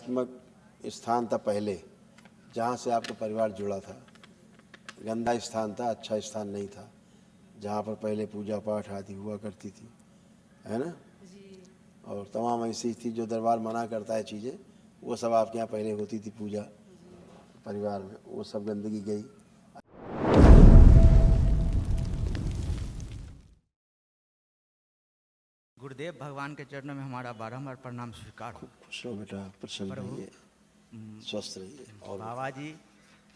नकारात्मक स्थान था पहले, जहाँ से आपका परिवार जुड़ा था। गंदा स्थान था, अच्छा स्थान नहीं था, जहाँ पर पहले पूजा पाठ आदि हुआ करती थी, है ना जी। और तमाम ऐसी थी जो दरबार मना करता है चीज़ें, वो सब आपके यहाँ पहले होती थी पूजा परिवार में, वो सब गंदगी गई। गुरुदेव भगवान के चरणों में हमारा बारंबार प्रणाम स्वीकार हो। खुश हो बेटा, प्रसन्न रहिए, स्वस्थ रहिए। और बाबा जी,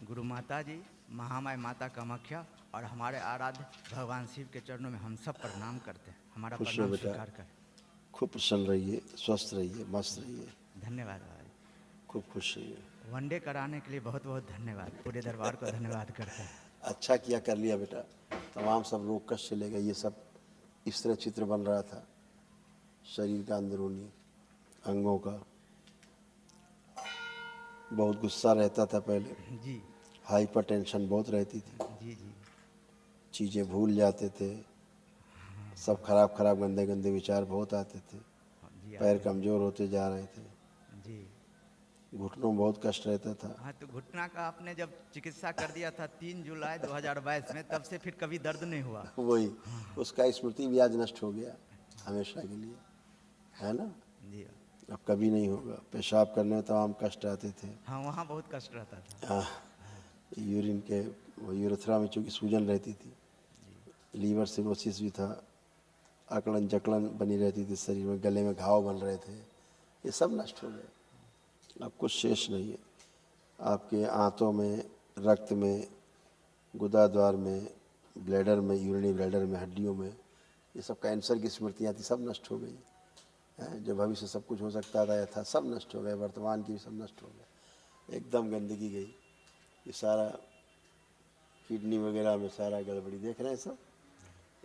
गुरु माता जी, महामाई माता कामाख्या और हमारे आराध्य भगवान शिव के चरणों में हम सब प्रणाम करते हैं। हमारा खुश हो प्रणाम बेटा, स्वीकार करें। खूब प्रसन्न रहिए, स्वस्थ रहिए, मस्त रहिए। धन्यवाद बाबा जी, खूब खुश रहिए। वनडे कराने के लिए बहुत बहुत धन्यवाद, पूरे दरबार को धन्यवाद करते हैं। अच्छा किया, कर लिया बेटा। तमाम सब रोग कष्ट चले गए। ये सब इस तरह चित्र बन रहा था शरीर का, अंदरूनी अंगों का। बहुत गुस्सा रहता था पहले जी, हाइपर टेंशन बहुत रहती थी जी जी, चीज़ें भूल जाते थे, सब खराब खराब गंदे गंदे विचार बहुत आते थे, जी पैर कमज़ोर होते जा रहे थे, जी। घुटनों में बहुत कष्ट रहता था। हाँ, तो घुटना का आपने जब चिकित्सा कर दिया था 3 जुलाई 2022 में, तब से फिर कभी दर्द नहीं हुआ। वही, उसका स्मृति भी आज नष्ट हो गया हमेशा के लिए, है ना। जी अब कभी नहीं होगा। पेशाब करने में तमाम कष्ट आते थे। हाँ, वहाँ बहुत कष्ट रहता था। हाँ, यूरिन के यूरेथ्रा में चूँकि सूजन रहती थी, लीवर सिरोसिस भी था, अकड़न जकड़न बनी रहती थी शरीर में, गले में घाव बन रहे थे, ये सब नष्ट हो गए। अब कुछ शेष नहीं है। आपके आंतों में, रक्त में, गुदाद्वार में, ब्लैडर में, यूरिनी ब्लैडर में, हड्डियों में, ये सब कैंसर की स्मृतियाँ थी, सब नष्ट हो गई। जो भविष्य सब कुछ हो सकता था या था, सब नष्ट हो गए। वर्तमान की भी सब नष्ट हो गए, एकदम गंदगी गई। ये सारा किडनी वगैरह में सारा गड़बड़ी देख रहे हैं सब,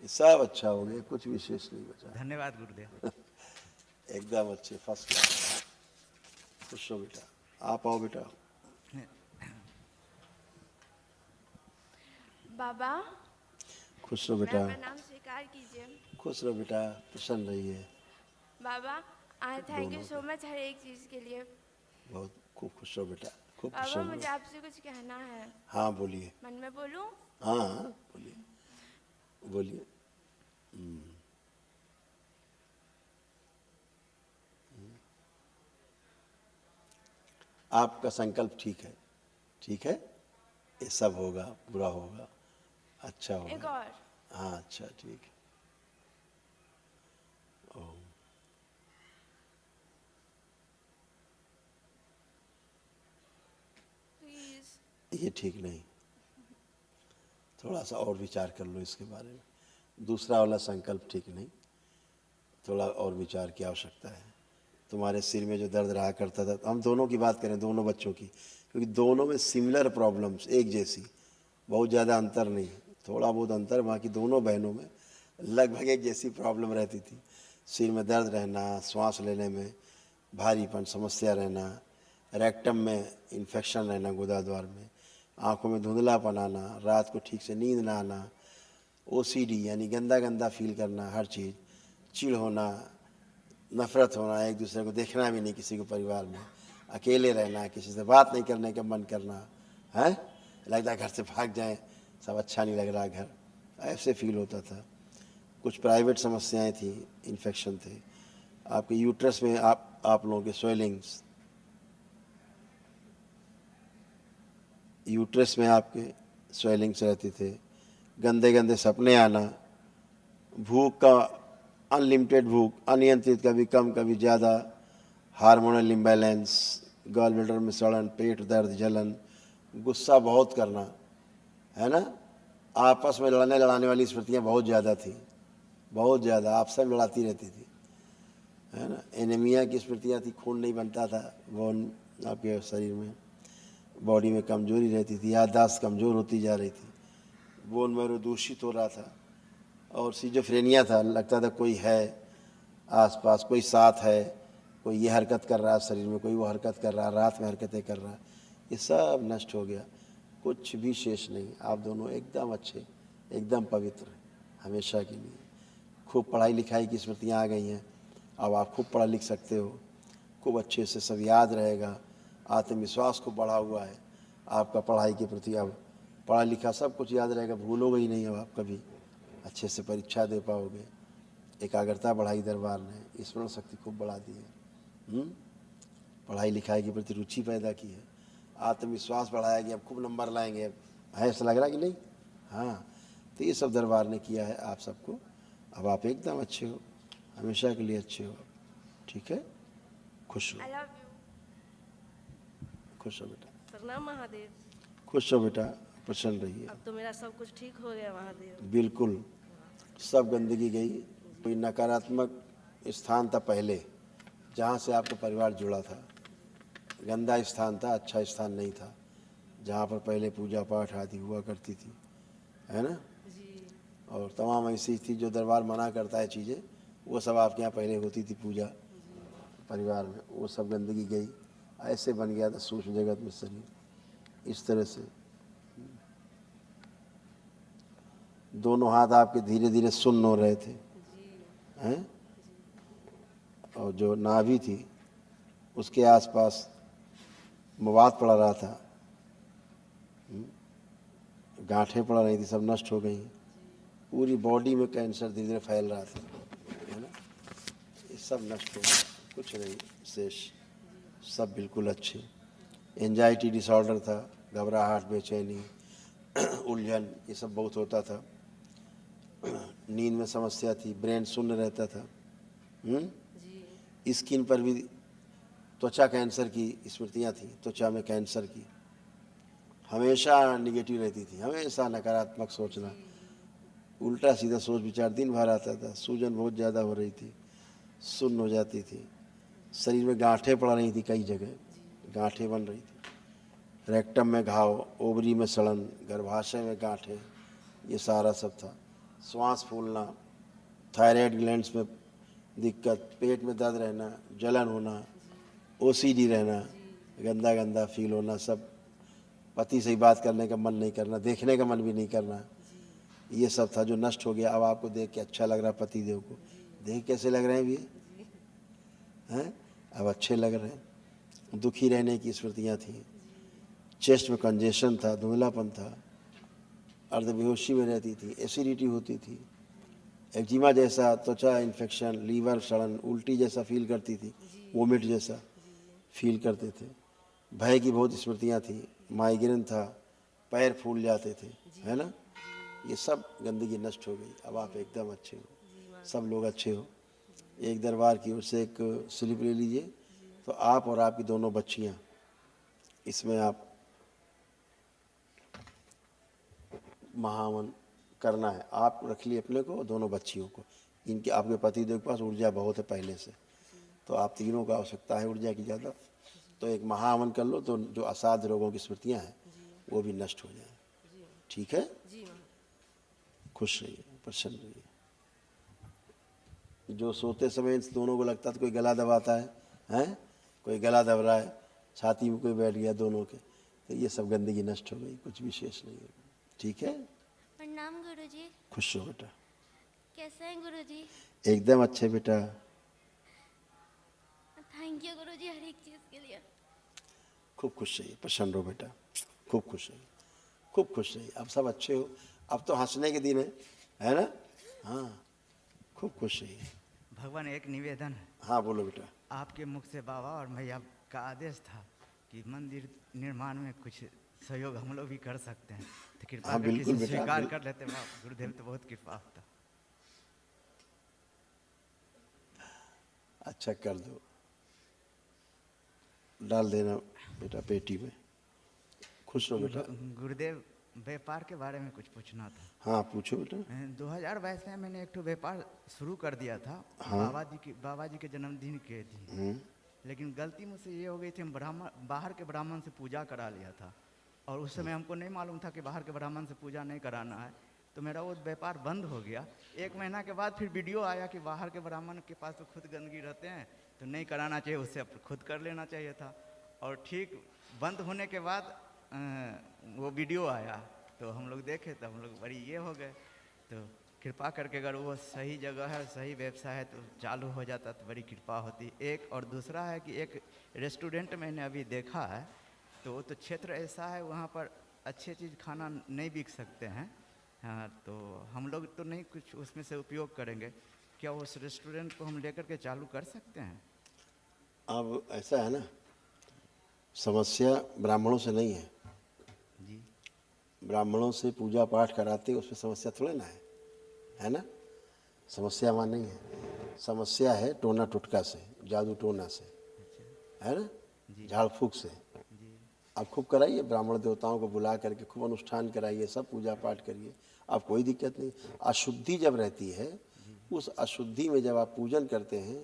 ये सब अच्छा हो गया, कुछ विशेष नहीं बचा। धन्यवाद गुरुदेव। एकदम अच्छे, फर्स्ट क्लास। खुश हो बेटा, आप आओ बेटा। बाबा, खुश रहो बेटा, मेरा प्रणाम स्वीकार कीजिए। खुश रहो बेटा, प्रसन्न रहिए। बाबा, थैंक यू सो मच हर एक चीज़ के लिए। बहुत खूब खुश रहो बेटा, खूब बाबा, प्रसन्न मुझे रहो। आपसे कुछ कहना है। हाँ बोलिए। मन में बोलूं? हाँ हाँ बोलिए, बोलिए। आपका संकल्प ठीक है, ठीक है, ये सब होगा, बुरा होगा, अच्छा होगा। एक और। हाँ अच्छा, ठीक है। ओम। प्लीज। ये ठीक नहीं, थोड़ा सा और विचार कर लो इसके बारे में। दूसरा वाला संकल्प ठीक नहीं, थोड़ा और विचार की आवश्यकता है। तुम्हारे सिर में जो दर्द रहा करता था, हम दोनों की बात करें, दोनों बच्चों की, क्योंकि दोनों में सिमिलर प्रॉब्लम्स, एक जैसी, बहुत ज़्यादा अंतर नहीं, थोड़ा बहुत अंतर, बाकी दोनों बहनों में लगभग एक जैसी प्रॉब्लम रहती थी। सिर में दर्द रहना, श्वास लेने में भारीपन समस्या रहना, रेक्टम में इन्फेक्शन रहना, गुदाद्वार में, आँखों में धुंधलापन आना, रात को ठीक से नींद ना आना, ओसीडी यानी गंदा गंदा फील करना हर चीज़, चिढ़ होना, नफ़रत होना, एक दूसरे को देखना भी नहीं किसी को परिवार में, अकेले रहना, किसी से बात नहीं करने का मन करना, है लगता है घर से भाग जाएं, सब अच्छा नहीं लग रहा घर, ऐसे फील होता था। कुछ प्राइवेट समस्याएं थी, इन्फेक्शन थे आपके यूट्रस में, आप लोगों के स्वेलिंग्स, यूट्रस में आपके स्वेलिंग्स रहते थे, गंदे गंदे सपने आना, भूख का अनलिमिटेड भूख, अनियंत्रित, कभी कम कभी ज़्यादा, हार्मोनल इम्बैलेंस, गॉल ब्लैडर में सड़न, पेट दर्द, जलन, गुस्सा बहुत करना, है ना। आपस में लड़ाने वाली स्मृतियाँ बहुत ज़्यादा थी, बहुत ज़्यादा, आप सब लड़ाती रहती थी, है ना। एनीमिया की स्मृतियाँ थी, खून नहीं बनता था बोन आपके शरीर में, बॉडी में कमजोरी रहती थी, याददाश्त कमज़ोर होती जा रही थी, बोन मैरो दूषित हो रहा था, और सिजोफ्रेनिया था, लगता था कोई है आसपास, कोई साथ है, कोई ये हरकत कर रहा है शरीर में, कोई वो हरकत कर रहा है, रात में हरकतें कर रहा है, ये सब नष्ट हो गया, कुछ भी शेष नहीं। आप दोनों एकदम अच्छे, एकदम पवित्र, हमेशा के लिए। खूब पढ़ाई लिखाई की स्मृतियाँ आ गई हैं, अब आप खूब पढ़ा लिख सकते हो, खूब अच्छे से सब याद रहेगा, आत्मविश्वास खूब बढ़ा हुआ है आपका पढ़ाई के प्रति। अब पढ़ा लिखा सब कुछ याद रहेगा, भूलोगे ही नहीं अब आप कभी, अच्छे से परीक्षा दे पाओगे। एकाग्रता बढ़ाई दरबार ने, स्मरण शक्ति खूब बढ़ा दी है, पढ़ाई लिखाई के प्रति रुचि पैदा की है, आत्मविश्वास बढ़ाया कि अब खूब नंबर लाएंगे, अब है ऐसा लग रहा है कि नहीं? हाँ, तो ये सब दरबार ने किया है आप सबको। अब आप एकदम अच्छे हो, हमेशा के लिए अच्छे हो, ठीक है? खुश हो, आई लव यू। खुश हो बेटा, प्रणाम महादेव। खुश हो बेटा, प्रसन्न रहिए। अब तो मेरा सब कुछ ठीक हो गया महादेव। बिल्कुल, सब गंदगी गई। कोई नकारात्मक स्थान था पहले जहाँ से आपका परिवार जुड़ा था, गंदा स्थान था, अच्छा स्थान नहीं था, जहाँ पर पहले पूजा पाठ आदि हुआ करती थी, है ना? जी और तमाम ऐसी थी जो दरबार मना करता है चीज़ें, वो सब आपके यहाँ पहले होती थी पूजा परिवार में, वो सब गंदगी गई। ऐसे बन गया था सूक्ष्म जगत में शरीर, इस तरह से। दोनों हाथ आपके धीरे धीरे सुन्न हो रहे थे, हैं? और जो नाभि थी उसके आसपास मवाद पड़ा रहा था, गांठें पड़ रही थी, सब नष्ट हो गई। पूरी बॉडी में कैंसर धीरे धीरे फैल रहा था, है ना? ये सब नष्ट हो गया, कुछ नहीं शेष, सब बिल्कुल अच्छे। एंजाइटी डिसऑर्डर था, घबराहट, बेचैनी, उलझन, ये सब बहुत होता था। नींद में समस्या थी, ब्रेन शून्य रहता था। स्किन पर भी त्वचा कैंसर की स्मृतियाँ थी, त्वचा में कैंसर की, हमेशा निगेटिव रहती थी, हमेशा नकारात्मक सोचना, उल्टा सीधा सोच विचार दिन भर आता था। सूजन बहुत ज़्यादा हो रही थी, सुन्न हो जाती थी, शरीर में गांठें पड़ रही थी, कई जगह गांठें बन रही थी, रेक्टम में घाव, ओवरी में सड़न, गर्भाशय में गांठें, ये सारा सब था। श्वास फूलना, थायराइड ग्लैंड्स में दिक्कत, पेट में दर्द रहना, जलन होना, ओसीडी रहना, गंदा गंदा फील होना, सब, पति से ही बात करने का मन नहीं करना, देखने का मन भी नहीं करना, ये सब था जो नष्ट हो गया। अब आपको देख के अच्छा लग रहा है, पति देव को देख कैसे लग रहे हैं ये, हैं? अब अच्छे लग रहे हैं। दुखी रहने की स्मृतियाँ थी, चेस्ट में कंजेशन था, धुंधलापन था, अर्धबेहोशी में रहती थी, एसिडिटी होती थी, एक्जिमा जैसा, त्वचा इन्फेक्शन, लीवर सड़न, उल्टी जैसा फील करती थी, वोमिट जैसा फील करते थे, भय की बहुत स्मृतियाँ थी, माइग्रेन था, पैर फूल जाते थे, है ना? ये सब गंदगी नष्ट हो गई। अब आप एकदम अच्छे हो, सब लोग अच्छे हो। एक दरबार की ओर से एक स्लिप ले लीजिए, तो आप और आपकी दोनों बच्चियाँ, इसमें आप महावन करना है, आप रख लिए अपने को, दोनों बच्चियों को। इनके आपके पति देव के पास ऊर्जा बहुत है पहले से, तो आप तीनों को आवश्यकता है ऊर्जा की ज़्यादा, तो एक महावन कर लो, तो जो असाध्य रोगों की स्मृतियाँ हैं वो भी नष्ट हो जाए, ठीक है? खुश रहिए, प्रसन्न रहिए। जो सोते समय इन दोनों को लगता था कोई गला दबाता है, हैं? कोई गला दब रहा है, छाती में कोई बैठ गया दोनों के, तो ये सब गंदगी नष्ट हो गई, कुछ विशेष नहीं है, ठीक है? प्रणाम गुरुजी। खुश हो बेटा, कैसे हैं गुरुजी? एकदम अच्छे बेटा, थैंक यू गुरुजी हर एक चीज़ के लिए। खूब खुश रहिए, प्रसन्न रहो बेटा, खूब खुश रहिए, खूब खुश रहिए। अब सब अच्छे हो, अब तो हंसने के दिन है ना? हाँ, खूब खुश रहिए। भगवान एक निवेदन है, हाँ बोलो बेटा। आपके मुख से बाबा और मैया का आदेश था कि मंदिर निर्माण में कुछ सहयोग हम लोग भी कर सकते हैं, तो कृपा हाँ, करके बिल्कुल इसे बेटा, स्वीकार कर लेते हैं। बाबा गुरुदेव तो बहुत कृपा होता। अच्छा कर दो, डाल देना बेटा पेटी में। खुश रहो बेटा। गुरुदेव व्यापार के बारे में कुछ पूछना था। हाँ पूछो बेटा। 2022 में मैंने एक ठो व्यापार शुरू कर दिया था, हाँ। बाबा जी के जन्मदिन के दिन, लेकिन गलती मुझसे ये हो गई थी, हम बाहर के ब्राह्मण से पूजा करा लिया था, और उस समय हमको नहीं मालूम था कि बाहर के ब्राह्मण से पूजा नहीं कराना है, तो मेरा वो व्यापार बंद हो गया। 1 महीना के बाद फिर वीडियो आया कि बाहर के ब्राह्मण के पास तो खुद गंदगी रहते हैं, तो नहीं कराना चाहिए, उससे खुद कर लेना चाहिए था। और ठीक बंद होने के बाद वो वीडियो आया, तो हम लोग देखे, तो हम लोग बड़ी ये हो गए, तो कृपा करके अगर वो सही जगह है, सही व्यवसाय है तो चालू हो जाता तो बड़ी कृपा होती। एक और दूसरा है कि एक रेस्टोरेंट मैंने अभी देखा है, तो वो तो क्षेत्र ऐसा है वहाँ पर अच्छी चीज़ खाना नहीं बिक सकते हैं। हाँ, तो हम लोग तो नहीं कुछ उसमें से उपयोग करेंगे, क्या उस रेस्टोरेंट को हम लेकर के चालू कर सकते हैं? अब ऐसा है ना, समस्या ब्राह्मणों से नहीं है। जी ब्राह्मणों से पूजा पाठ कराते उसमें समस्या थोड़े ना है ना। समस्या वहाँ नहीं है, समस्या है टोना टुटका से, जादू टोना से, है ना, झाड़ फूक से। आप खूब कराइए, ब्राह्मण देवताओं को बुला करके खूब अनुष्ठान कराइए, सब पूजा पाठ करिए, आप कोई दिक्कत नहीं। अशुद्धि जब रहती है, उस अशुद्धि में जब आप पूजन करते हैं,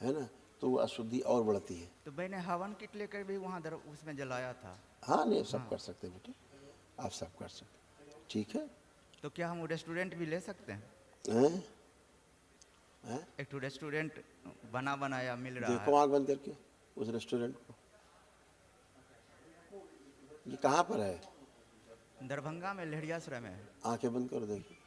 है ना, तो वो अशुद्धि और बढ़ती है। तो मैंने हवन किट लेकर भी वहाँ उसमें जलाया था। हाँ नहीं, सब कर सकते बेटे, आप सब कर सकते, ठीक है। तो क्या हम वो रेस्टोरेंट भी ले सकते हैं? हैं? हैं? एक तो रेस्टोरेंट बना बनाया मिल रहा देखो है। आँख बंद करके उस रेस्टोरेंट को, ये कहाँ पर है? दरभंगा में लहरियासराय में है। आंखें बंद करो, देखिए।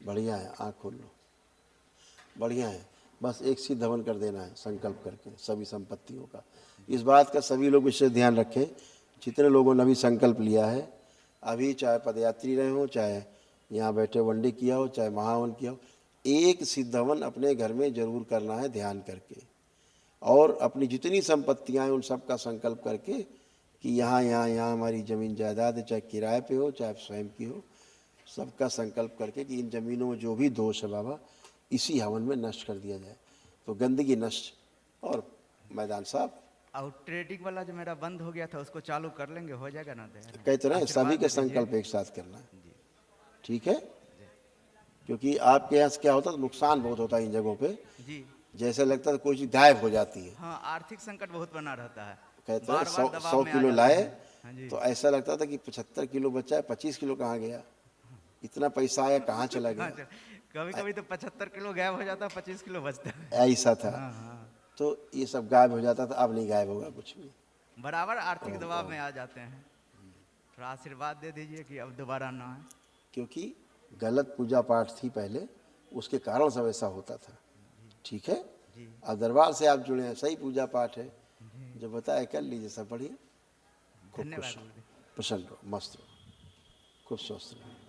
बढ़िया है, आँख खोल लो, बढ़िया है। बस एक सिद्ध हवन कर देना है संकल्प करके सभी संपत्तियों का। इस बात का सभी लोग विशेष ध्यान रखें, जितने लोगों ने अभी संकल्प लिया है, अभी चाहे पदयात्री रहे हो, चाहे यहाँ बैठे वनडे किया हो, चाहे महावन किया हो, एक सिद्ध हवन अपने घर में जरूर करना है ध्यान करके। और अपनी जितनी संपत्तियाँ हैं उन सब का संकल्प करके कि यहाँ हमारी ज़मीन जायदाद है, चाहे किराए पे हो चाहे स्वयं की हो, सबका संकल्प करके कि इन ज़मीनों में जो भी दोष है बाबा इसी हवन में नष्ट कर दिया जाए, तो गंदगी नष्ट और मैदान साफ। और ट्रेडिंग वाला जो मेरा बंद हो गया था उसको चालू कर लेंगे, हो जाएगा ना? कहते रहे सभी के संकल्प एक साथ करना है, ठीक है। क्योंकि आपके यहाँ क्या होता है, नुकसान बहुत होता है इन जगहों पे, जी जैसे लगता है कोई चीज़ गायब हो जाती है। हाँ, आर्थिक संकट बहुत बना रहता है। कहते हैं बार-बार दबाव 100 में आ किलो जाते लाए हैं। हाँ जी। तो ऐसा लगता था कि 75 किलो बचा है, 25 किलो कहाँ गया, इतना पैसा आया कहाँ चला गया, कभी कभी तो 75 किलो गायब हो जाता है, 25 किलो बचता है। ऐसा था। तो ये सब गायब हो जाता था, अब नहीं गायब होगा कुछ भी। बराबर आर्थिक दबाव में आ जाते हैं। थोड़ा आशीर्वाद दे दीजिए कि अब दोबारा ना आए। क्योंकि गलत पूजा पाठ थी पहले, उसके कारण सब ऐसा होता था, ठीक है। अब दरबार से आप जुड़े हैं, सही पूजा पाठ है, जो बताया कर लीजिए, सब बढ़िया। खूब धन्यवाद खुश रहो, गुरुदेव। प्रसन्न रहो, मस्त रहो, खूब स्वस्थ रहो।